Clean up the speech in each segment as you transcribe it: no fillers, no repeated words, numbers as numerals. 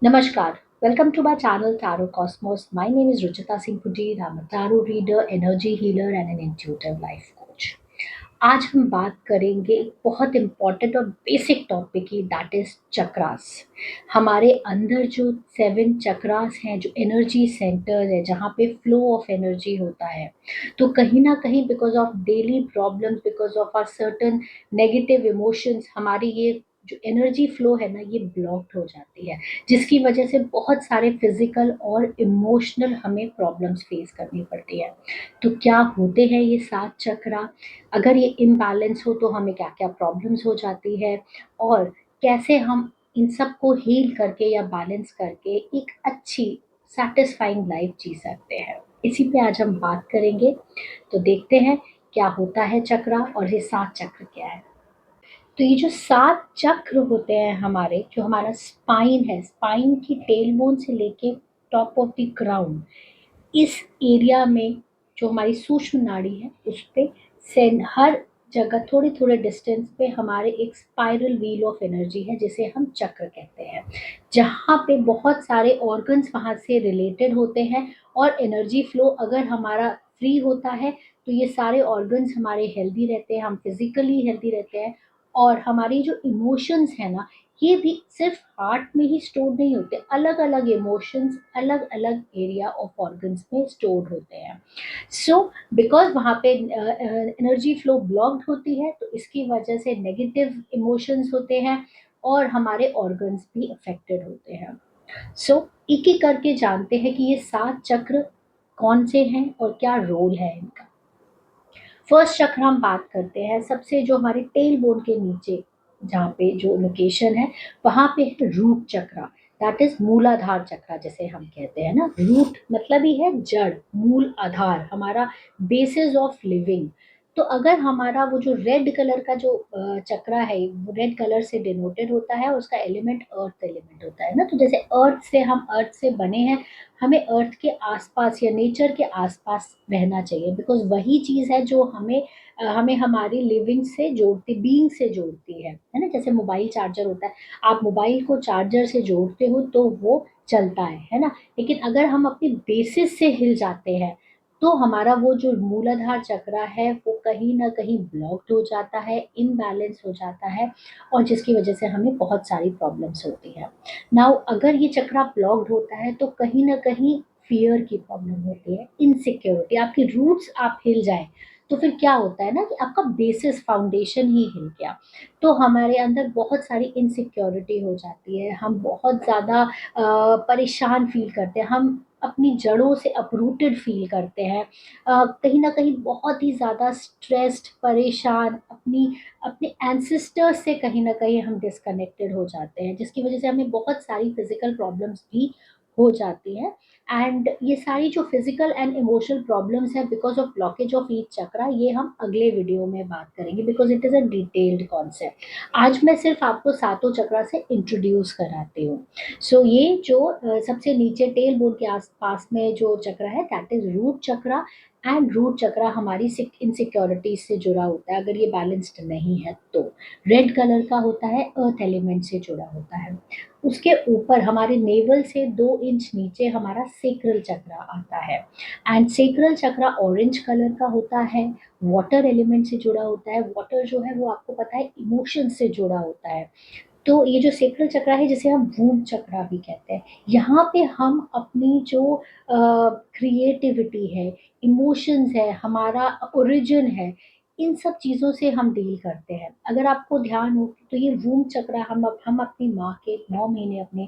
Namaskar. Welcome to my channel Tarot Cosmos. My name is Ruchita Singh Pujeer. I'm a tarot reader, energy healer and an intuitive life coach. आज हम बात करेंगे एक बहुत important और basic topic की, that is chakras. हमारे अंदर जो 7 चक्रास हैं, जो एनर्जी सेंटर्स है, जहाँ पे फ्लो ऑफ एनर्जी होता है, तो कहीं ना कहीं because of daily problems, because of are certain negative emotions, हमारी ये जो एनर्जी फ्लो है ना, ये ब्लॉक्ड हो जाती है, जिसकी वजह से बहुत सारे फिजिकल और इमोशनल हमें प्रॉब्लम्स फेस करनी पड़ती है। तो क्या होते हैं ये 7 चक्रा? अगर ये इम्बैलेंस हो तो हमें क्या क्या प्रॉब्लम्स हो जाती है, और कैसे हम इन सब को हील करके या बैलेंस करके एक अच्छी सेटिस्फाइंग लाइफ जी सकते हैं, इसी पे आज हम बात करेंगे। तो देखते हैं क्या होता है चक्रा, और ये 7 चक्र क्या है। तो ये जो 7 चक्र होते हैं हमारे, जो हमारा स्पाइन है, स्पाइन की टेल बोन से लेके टॉप ऑफ द क्राउन, इस एरिया में जो हमारी सूक्ष्म नाड़ी है, उस पे हर जगह थोड़े थोड़े डिस्टेंस पे हमारे एक स्पाइरल व्हील ऑफ एनर्जी है, जिसे हम चक्र कहते हैं, जहाँ पे बहुत सारे ऑर्गन्स वहाँ से रिलेटेड होते हैं। और एनर्जी फ्लो अगर हमारा फ्री होता है, तो ये सारे ऑर्गन्स हमारे हेल्दी रहते हैं, हम फिजिकली हेल्दी रहते हैं। और हमारी जो इमोशंस है ना, ये भी सिर्फ हार्ट में ही स्टोर नहीं होते, अलग अलग इमोशंस अलग अलग एरिया ऑफ ऑर्गन्स में स्टोर होते हैं। सो बिकॉज वहाँ पे एनर्जी फ्लो ब्लॉक्ड होती है, तो इसकी वजह से नेगेटिव इमोशंस होते हैं, और हमारे ऑर्गन्स भी अफेक्टेड होते हैं। सो एक एक करके जानते हैं कि ये 7 चक्र कौन से हैं और क्या रोल है इनका। फर्स्ट चक्र हम बात करते हैं, सबसे जो हमारे टेल बोन के नीचे, जहाँ पे जो लोकेशन है, वहाँ पे है रूट चक्रा, दैट इज मूलाधार चक्रा जिसे हम कहते हैं ना। रूट मतलब ही है जड़, मूल, आधार, हमारा बेसिस ऑफ लिविंग। तो अगर हमारा वो जो रेड कलर का जो चक्रा है, वो रेड कलर से डिनोटेड होता है, उसका एलिमेंट अर्थ एलिमेंट होता है ना। तो जैसे अर्थ से, हम अर्थ से बने हैं, हमें अर्थ के आसपास या नेचर के आसपास रहना चाहिए, बिकॉज वही चीज़ है जो हमें हमारी लिविंग से जोड़ती, बीइंग से जोड़ती है ना। जैसे मोबाइल चार्जर होता है, आप मोबाइल को चार्जर से जोड़ते हो तो वो चलता है ना। लेकिन अगर हम अपनी बेसिस से हिल जाते हैं, तो हमारा वो जो मूलाधार चक्रा है, वो कहीं ना कहीं ब्लॉक्ड हो जाता है, इम्बैलेंस हो जाता है, और जिसकी वजह से हमें बहुत सारी प्रॉब्लम्स होती है। नाउ अगर ये चक्रा ब्लॉक्ड होता है, तो कहीं ना कहीं फियर की प्रॉब्लम होती है, इनसिक्योरिटी, आपकी रूट्स आप हिल जाए, तो फिर क्या होता है ना कि आपका बेसिस फाउंडेशन ही हिल गया। तो हमारे अंदर बहुत सारी इनसिक्योरिटी हो जाती है, हम बहुत ज़्यादा परेशान फील करते हैं, हम अपनी जड़ों से अपरूटेड फील करते हैं, कहीं ना कहीं बहुत ही ज़्यादा स्ट्रेस्ड, परेशान, अपनी अपने एंसेस्टर्स से कहीं न कहीं हम डिस्कनेक्टेड हो जाते हैं, जिसकी वजह से हमें बहुत सारी फिज़िकल प्रॉब्लम्स भी हो जाती हैं। एंड ये सारी जो फिज़िकल एंड इमोशनल प्रॉब्लम्स हैं because of blockage of each chakra, ये हम अगले वीडियो में बात करेंगे, because it is a detailed concept. आज मैं सिर्फ़ आपको सातों चक्रा से इंट्रोड्यूस कराती हूँ। सो ये जो सबसे नीचे टेल बोन के आस-पास में जो चक्र है, that is root chakra. And root chakra हमारी इनसिक्योरिटीज से जुड़ा होता है, अगर ये बैलेंस्ड नहीं है तो। रेड कलर का होता है, अर्थ एलिमेंट से जुड़ा होता है। उसके ऊपर हमारे नेवल से 2 इंच नीचे हमारा सेक्रल चक्रा आता है। And sacral chakra orange colour का होता है, वाटर एलिमेंट से जुड़ा होता है। वाटर जो है वो आपको पता है इमोशन से जुड़ा होता है। तो ये जो सेक्रल चक्रा है, जिसे हम वूड चक्रा भी कहते हैं, यहाँ पे हम अपनी जो क्रिएटिविटी है, इमोशंस है, हमारा ओरिजिन है, इन सब चीज़ों से हम डील करते हैं। अगर आपको ध्यान हो तो ये वूड चक्रा, हम अपनी माँ के 9 महीने अपने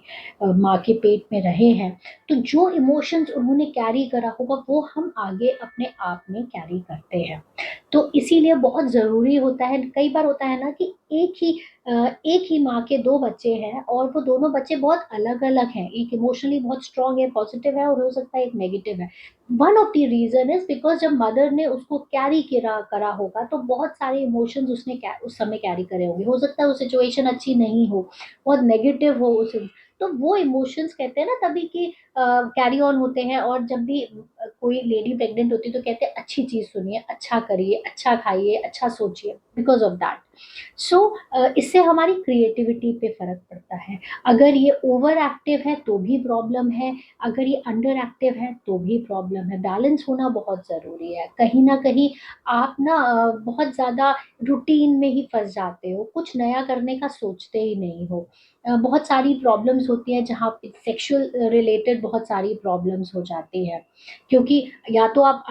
माँ के पेट में रहे हैं, तो जो इमोशंस उन्होंने कैरी करा होगा, वो हम आगे अपने आप में कैरी करते हैं। तो इसीलिए बहुत ज़रूरी होता है, कई बार होता है ना कि एक ही माँ के 2 बच्चे हैं, और वो दोनों बच्चे बहुत अलग-अलग हैं। एक इमोशनली बहुत स्ट्रॉन्ग है, पॉजिटिव है, और हो सकता है एक नेगेटिव है। One of the reason is because जब मदर ने उसको कैरी करा करा होगा, तो बहुत सारे इमोशंस उसने उस समय कैरी करे होंगे। हो सकता है वो सिचुएशन अच्छी नहीं हो, बहुत नेगेटिव हो उस, तो वो इमोशंस कहते हैं ना तभी कि कैरी ऑन होते हैं। और जब भी कोई लेडी प्रेग्नेंट होती है, तो कहते हैं अच्छी चीज़ सुनिए, अच्छा करिए, अच्छा खाइए, अच्छा सोचिए, बिकॉज़ ऑफ दैट। सो इससे हमारी क्रिएटिविटी पे फ़र्क पड़ता है। अगर ये ओवर एक्टिव है तो भी प्रॉब्लम है, अगर ये अंडर एक्टिव है तो भी प्रॉब्लम है। बैलेंस होना बहुत ज़रूरी है। कहीं न कहीं आप ना बहुत ज़्यादा रूटीन में ही फँस जाते हो, कुछ नया करने का सोचते ही नहीं हो। बहुत सारी प्रॉब्लम्स होती हैं जहाँ पे सेक्सुअल रिलेटेड बहुत सारी प्रॉब्लम्स हो जाती हैं, क्योंकि या तो आप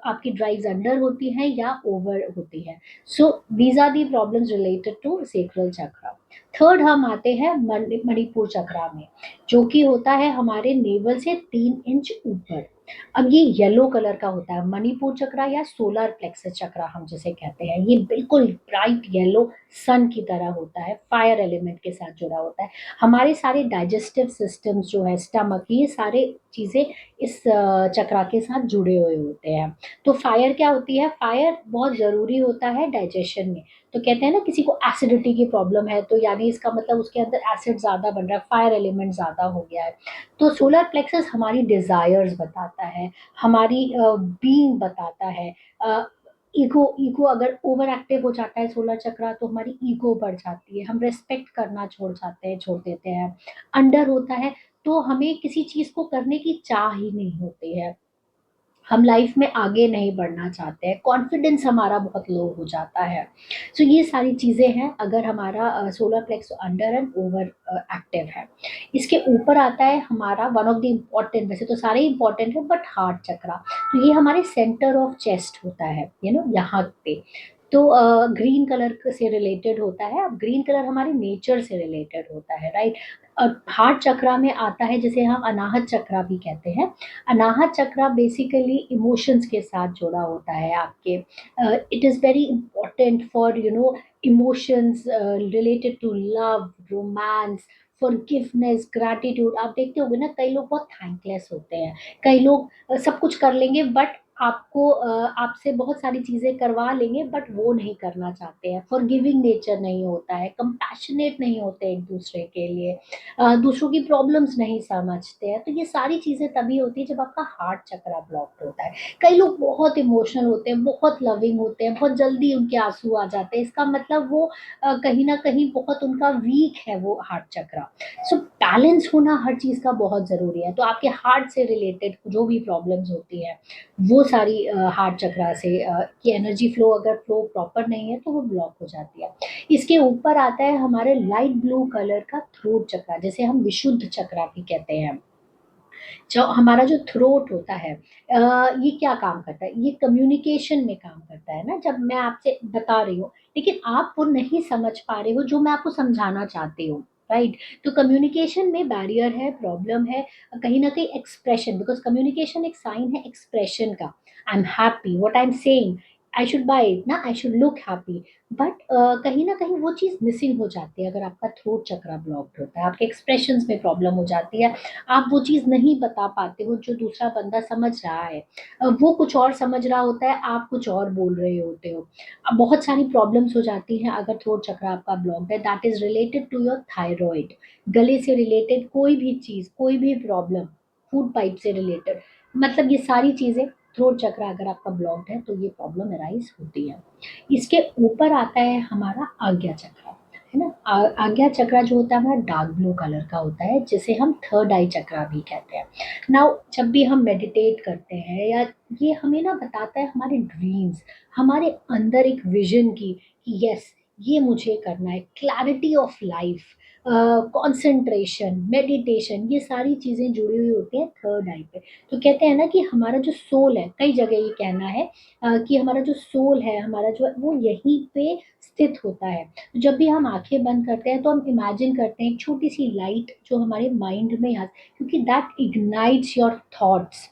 आपकी ड्राइव्स अंडर होती हैं या ओवर होती हैं। So these are the problems related to sacral chakra. Third हम आते हैं मणिपुर चक्रा में, जो कि होता है हमारे नेवल से 3 इंच ऊपर। अब ये येलो कलर का होता है मणिपुर चक्रा या सोलर प्लेक्सस चक्रा हम जिसे कहते हैं। ये बिल्कुल ब्राइट येलो सन की तरह होता है, फायर एलिमेंट के साथ जुड़ा होता है। हमारे सारे डाइजेस्टिव सिस्टम्स जो है, स्टमक, ये सारे चीज़ें इस चक्रा के साथ जुड़े हुए होते हैं। तो फायर क्या होती है? फायर बहुत ज़रूरी होता है डाइजेशन में। तो कहते हैं ना किसी को एसिडिटी की प्रॉब्लम है तो यानी इसका मतलब उसके अंदर एसिड ज़्यादा बन रहा है, फायर एलिमेंट ज़्यादा हो गया है। तो सोलर प्लेक्सस हमारी डिज़ायर्स बताता है, हमारी बीइंग बताता है। अ, ईगो ईगो अगर ओवर एक्टिव हो जाता है सोलर चक्रा तो हमारी ईगो बढ़ जाती है, हम रिस्पेक्ट करना छोड़ देते हैं। अंडर होता है तो हमें किसी चीज़ को करने की चाह ही नहीं होती है। हम लाइफ में आगे नहीं बढ़ना चाहते हैं, कॉन्फिडेंस हमारा बहुत लो हो जाता है। सो ये सारी चीज़ें हैं अगर हमारा solar plexus under and over active है। इसके ऊपर आता है हमारा वन ऑफ द इम्पॉर्टेंट, वैसे तो सारे इम्पॉर्टेंट है बट हार्ट चक्रा। तो ये हमारे सेंटर ऑफ चेस्ट होता है, यहाँ पे। तो ग्रीन कलर से रिलेटेड होता है। अब ग्रीन कलर हमारे नेचर से रिलेटेड होता है, राइट। हार्ट चक्रा में आता है जिसे हम अनाहत चक्रा भी कहते हैं। अनाहत चक्रा बेसिकली इमोशंस के साथ जुड़ा होता है आपके। It is very important for emotions related to love, romance, forgiveness, gratitude. आप देखते होंगे ना कई लोग बहुत थैंकलेस होते हैं, कई लोग सब कुछ कर लेंगे बट आपसे बहुत सारी चीज़ें करवा लेंगे बट वो नहीं करना चाहते हैं, फॉरगिविंग नेचर नहीं होता है, कंपैशनेट नहीं होते एक दूसरे के लिए, दूसरों की प्रॉब्लम्स नहीं समझते हैं। तो ये सारी चीज़ें तभी होती है जब आपका हार्ट चक्रा ब्लॉक्ड होता है। कई लोग बहुत इमोशनल होते हैं, बहुत लविंग होते हैं, बहुत जल्दी उनके आँसू आ जाते हैं। इसका मतलब वो कहीं न कहीं बहुत उनका वीक है वो हार्ट चक्रा। सो बैलेंस होना हर चीज़ का बहुत ज़रूरी है। तो आपके हार्ट से रिलेटेड जो भी प्रॉब्लम्स होती हैं, वो सारी हार्ट चक्रा से की एनर्जी फ्लो अगर फ्लो प्रॉपर नहीं है तो वो ब्लॉक हो जाती है। इसके ऊपर आता है हमारे लाइट ब्लू कलर का थ्रोट चक्रा, जिसे हम विशुद्ध चक्रा भी कहते हैं। जो हमारा जो थ्रोट होता है, ये क्या काम करता है? ये कम्युनिकेशन में काम करता है ना, जब मैं आपसे बता रही हूँ लेकिन आप वो नहीं समझ पा रहे हो जो मैं आपको समझाना चाहती हूँ, राइट। तो कम्युनिकेशन में बैरियर है, प्रॉब्लम है, कहीं ना कहीं एक्सप्रेशन, बिकॉज कम्युनिकेशन एक साइन है एक्सप्रेशन का। I am happy, what I am saying, I should buy it ना, I should look happy. But कहीं ना कहीं वो चीज़ मिसिंग हो जाती है अगर आपका थ्रोट चक्रा ब्लॉक्ड होता है, आपके एक्सप्रेशंस में प्रॉब्लम हो जाती है। आप वो चीज़ नहीं बता पाते हो जो दूसरा बंदा समझ रहा है। वो कुछ और समझ रहा होता है, आप कुछ और बोल रहे होते हो। अब बहुत सारी प्रॉब्लम्स हो जाती हैं अगर थ्रोट चक्र आपका ब्लॉक्ड है, that is related to your thyroid. गले से रिलेटेड कोई भी चीज़, कोई भी प्रॉब्लम, फूड पाइप से रिलेटेड, मतलब ये सारी चीज़ें, थ्रोट चक्र अगर आपका ब्लॉक्ड है तो ये प्रॉब्लम अराइज़ होती है। इसके ऊपर आता है हमारा आज्ञा चक्र, है ना? आज्ञा चक्र जो होता है हमारा डार्क ब्लू कलर का होता है, जिसे हम थर्ड आई चक्र भी कहते हैं। नाउ जब भी हम मेडिटेट करते हैं या ये हमें ना बताता है हमारे ड्रीम्स, हमारे अंदर एक विजन की कि यस ये मुझे करना है, clarity of life, concentration, meditation, ये सारी चीज़ें जुड़ी हुई होती हैं थर्ड आई पे। तो कहते हैं ना कि हमारा जो सोल है, कई जगह ये कहना है कि हमारा जो सोल है, हमारा जो है वो यहीं पे स्थित होता है। जब भी हम आँखें बंद करते हैं तो हम इमेजिन करते हैं एक छोटी-सी लाइट जो हमारे माइंड में क्योंकि दैट इग्नाइट्स योर थॉट्स,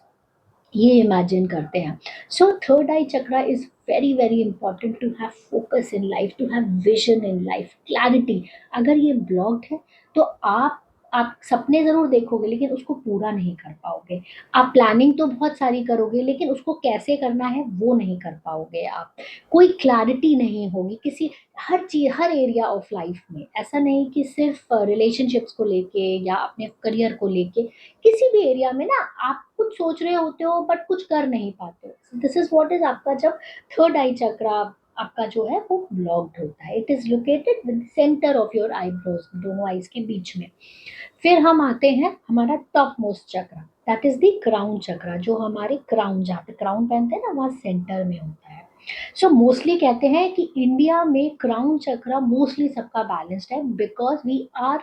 ये इमेजिन करते हैं। So third eye chakra is very, very important to have focus in life, to have vision in life, clarity. अगर ये ब्लॉक्ड है तो आप सपने ज़रूर देखोगे लेकिन उसको पूरा नहीं कर पाओगे। आप प्लानिंग तो बहुत सारी करोगे लेकिन उसको कैसे करना है वो नहीं कर पाओगे आप। कोई क्लैरिटी नहीं होगी किसी, हर एरिया ऑफ लाइफ में। ऐसा नहीं कि सिर्फ़ रिलेशनशिप्स को लेके या अपने करियर को लेके, किसी भी एरिया में ना आप कुछ सोच रहे होते हो बट कुछ कर नहीं पाते हो। दिस इज व्हाट इज आपका जब थर्ड आई चक्रा आपका जो है वो ब्लॉक्ड होता है। It is located with centre of your eyebrows, दोनों आईज के बीच में। फिर हम आते हैं हमारा top most chakra, that is the crown chakra, जो हमारे क्राउन, जहाँ पे क्राउन पहनते हैं ना, वहाँ सेंटर में होता है। सो मोस्टली कहते हैं कि इंडिया में क्राउन चक्रा मोस्टली सबका बैलेंस्ड है, बिकॉज वी आर,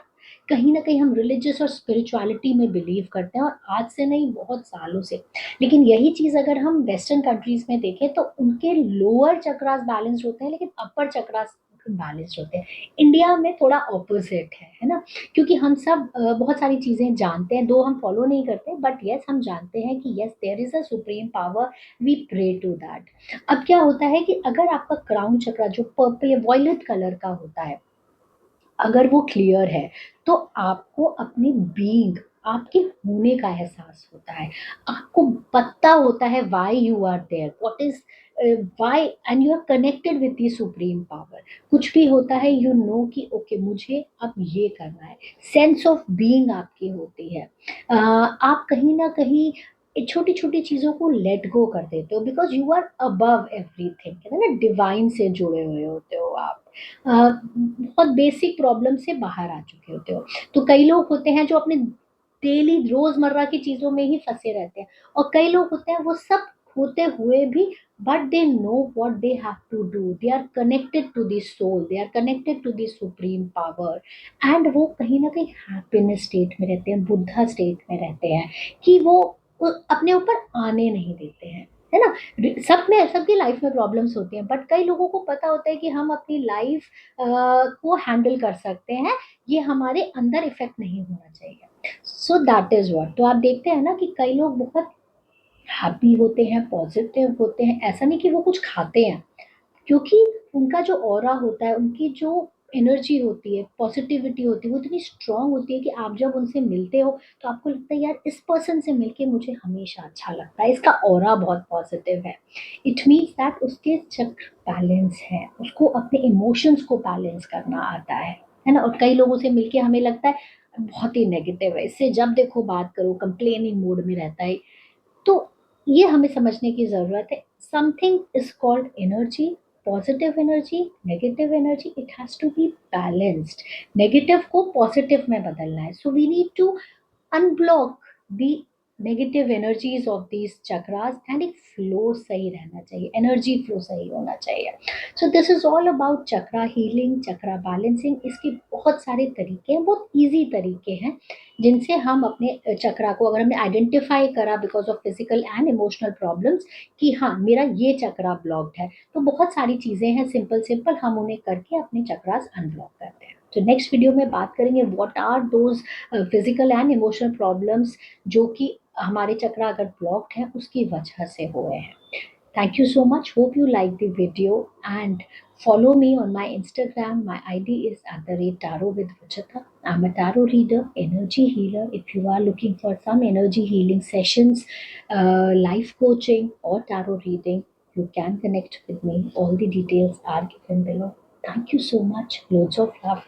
कहीं ना कहीं हम रिलीजियस और स्पिरिचुअलिटी में बिलीव करते हैं, और आज से नहीं बहुत सालों से। लेकिन यही चीज अगर हम वेस्टर्न कंट्रीज में देखें तो उनके लोअर चक्रास बैलेंस्ड होते हैं, लेकिन अपर चक्रास बैलेंस्ड होते हैं। इंडिया में थोड़ा ऑपोजिट है ना। क्योंकि हम सब बहुत सारी चीजें जानते हैं, दो हम फॉलो नहीं करते, बट यस हम जानते हैं कि yes there is a supreme power, we pray to that. अब क्या होता है कि अगर आपका क्राउन चक्रा जो पर्पल या वॉयलेट कलर का होता है, अगर वो क्लियर है, तो आपको अपनी बीइंग, आपके होने का एहसास होता है। आपको पता होता है why you are there, what is why, and you are connected with the supreme power. कुछ भी होता है यू नो कि ओके मुझे अब ये करना है। सेंस ऑफ बीइंग आपकी होती है। आप कहीं ना कहीं छोटी छोटी चीजों को लेट गो कर देते हो, because you are above everything, कहते हैं ना डिवाइन से जुड़े हुए होते हो आप। बहुत बेसिक प्रॉब्लम से बाहर आ चुके होते हो। तो कई लोग होते हैं जो अपने डेली रोजमर्रा की चीजों में ही फंसे रहते हैं, और कई लोग होते हैं वो सब होते हुए भी, but they know what they have to do, they are connected to the soul, they are connected to the supreme power, and वो कहीं ना कहीं हैप्पीनेस स्टेट में रहते हैं, बुद्धा स्टेट में रहते हैं, कि वो अपने ऊपर आने नहीं देते हैं, है ना। सब में, सबकी लाइफ में प्रॉब्लम्स होती हैं, बट कई लोगों को पता होता है कि हम अपनी लाइफ को हैंडल कर सकते हैं, ये हमारे अंदर इफेक्ट नहीं होना चाहिए। So that is what. तो आप देखते हैं ना कि कई लोग बहुत हैप्पी होते हैं, पॉजिटिव होते हैं, ऐसा नहीं कि वो कुछ खाते हैं, क्योंकि उनका जो ऑरा होता है, उनकी जो एनर्जी होती है, पॉजिटिविटी होती है, वो इतनी स्ट्रांग होती है कि आप जब उनसे मिलते हो तो आपको लगता है यार इस पर्सन से मिलके मुझे हमेशा अच्छा लगता है, इसका ऑरा बहुत पॉजिटिव है। इट मीन्स दैट उसके चक्र बैलेंस है, उसको अपने इमोशंस को बैलेंस करना आता है ना। और कई लोगों से मिलके हमें लगता है बहुत ही नेगेटिव है, इससे जब देखो बात करो कंप्लेनिंग मूड में रहता है। तो ये हमें समझने की ज़रूरत है, something is called energy, positive energy, negative energy, it has to be balanced. Negative को पॉजिटिव में बदलना है, so we need to unblock the negative energies of these chakras, and एक फ्लो सही रहना चाहिए, एनर्जी फ्लो सही होना चाहिए। So this is all about chakra healing, chakra balancing. इसके बहुत सारे तरीके हैं, बहुत ईजी तरीके हैं, जिनसे हम अपने चक्रा को, अगर हमने आइडेंटिफाई करा because of physical and emotional problems कि हाँ मेरा ये चक्रा ब्लॉक्ड है, तो बहुत सारी चीज़ें हैं सिंपल सिंपल, हम उन्हें करके अपने चक्रास अनब्लॉक करते हैं। तो नेक्स्ट वीडियो में बात करेंगे what are those physical and emotional problems जो कि हमारे चक्रा अगर ब्लॉक्ड है उसकी वजह से हुए हैं। Thank you so much. Hope you like the video, and follow me on my Instagram. My ID is at the rate tarot with Ruchita. I'm a tarot reader, energy healer. If you are looking for some energy healing sessions, life coaching, or tarot reading, you can connect with me. All the details are given below. Thank you so much. Loads of love.